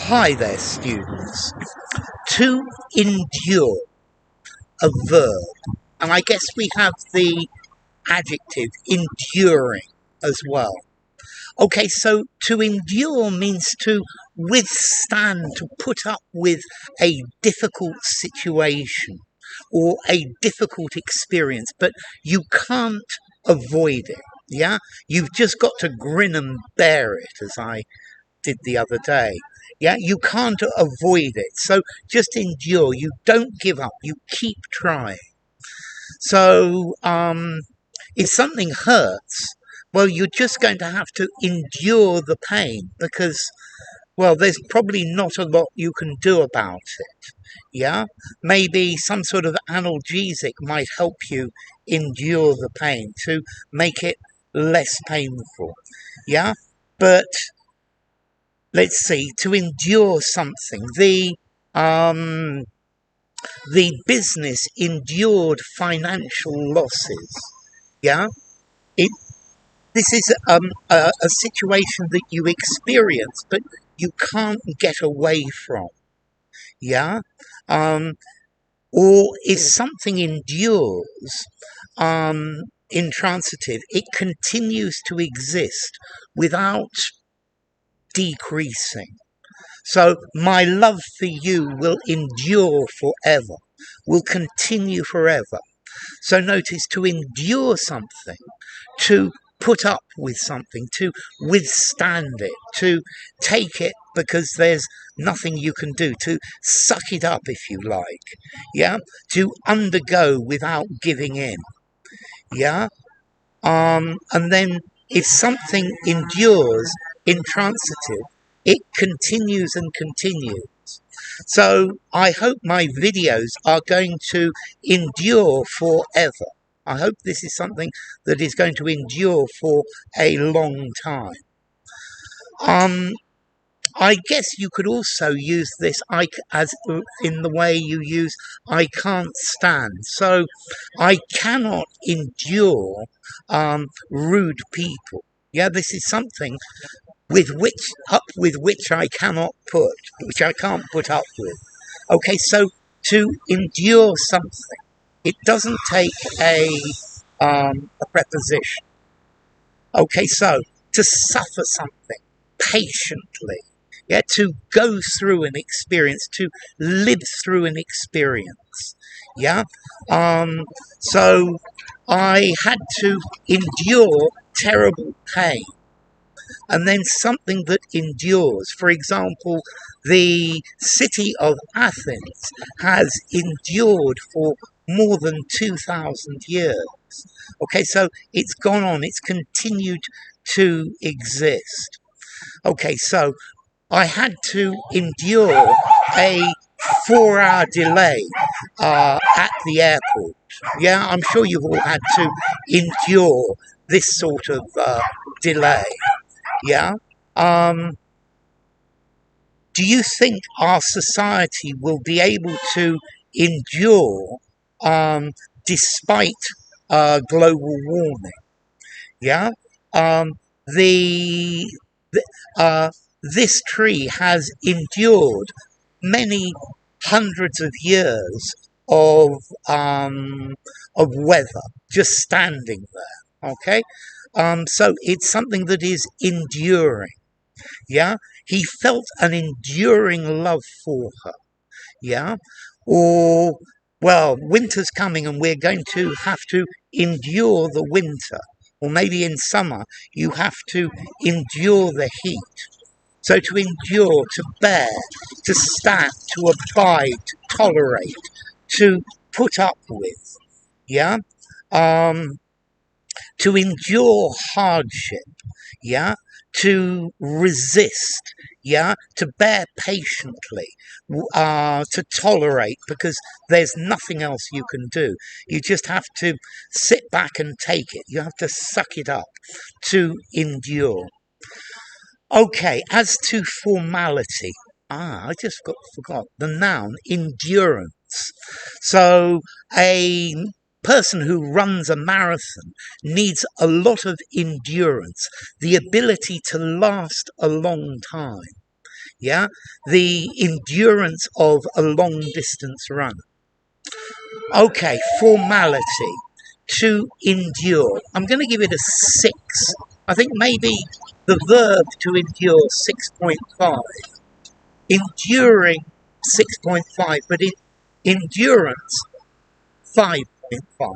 Hi there, students. To endure, a verb, and I guess we have the adjective enduring as well. Okay, so to endure means to withstand, to put up with a difficult situation or a difficult experience, but you can't avoid it. Yeah, you've just got to grin and bear it, as I did the other day. Yeah, you can't avoid it. So just endure. You don't give up. You keep trying. So if something hurts, well, you're just going to have to endure the pain because, well, there's probably not a lot you can do about it. Yeah, maybe some sort of analgesic might help you endure the pain to make it less painful. Yeah, but let's see, to endure something. The business endured financial losses. Yeah, it. This is a situation that you experience, but you can't get away from. Yeah, um, or if something endures, intransitive, it continues to exist without decreasing. So my love for you will endure forever, will continue forever. So notice, to endure something, to put up with something, to withstand it, to take it because there's nothing you can do, to suck it up if you like, yeah, to undergo without giving in, yeah. And then if something endures intransitive, it continues and continues. So I hope my videos are going to endure forever. I hope this is something that is going to endure for a long time. I guess you could also use this as in the way you use I can't stand. So I cannot endure rude people. Yeah, this is something with which I cannot which I can't put up with. Okay, so to endure something, it doesn't take a preposition. Okay, so to suffer something patiently, yeah, to go through an experience, to live through an experience, yeah. So I had to endure terrible pain, and then something that endures. For example, the city of Athens has endured for more than 2,000 years. Okay, so it's gone on, it's continued to exist. Okay, so I had to endure a 4-hour delay at the airport. Yeah, I'm sure you've all had to endure this sort of delay. Yeah. Do you think our society will be able to endure despite global warming? Yeah. Um, the, the this tree has endured many hundreds of years of weather just standing there. Okay. So it's something that is enduring. Yeah. He felt an enduring love for her. Yeah. Or, well, winter's coming and we're going to have to endure the winter. Or maybe in summer, you have to endure the heat. So to endure, to bear, to stand, to abide, to tolerate, to put up with. Yeah. To endure hardship, yeah, to resist, yeah, to bear patiently, to tolerate, because there's nothing else you can do. You just have to sit back and take it. You have to suck it up to endure. Okay, as to formality, I just forgot the noun endurance. So a person who runs a marathon needs a lot of endurance, the ability to last a long time. Yeah, the endurance of a long distance run. Okay, formality. To endure. I'm going to give it a 6. I think maybe the verb to endure 6.5. Enduring 6.5, but in endurance 5.5.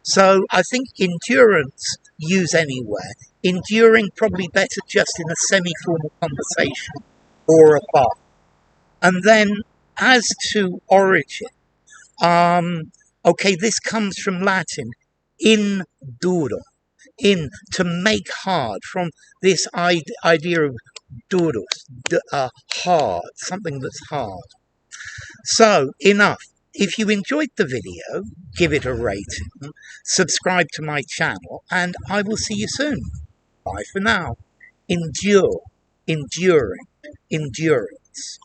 So I think endurance use anywhere. Enduring probably better just in a semi-formal conversation or above. And then as to origin, okay, this comes from Latin, in duro, in to make hard, from this idea of duros, hard, something that's hard. So, enough. If you enjoyed the video, give it a rating, subscribe to my channel, and I will see you soon. Bye for now. Endure, enduring, endurance.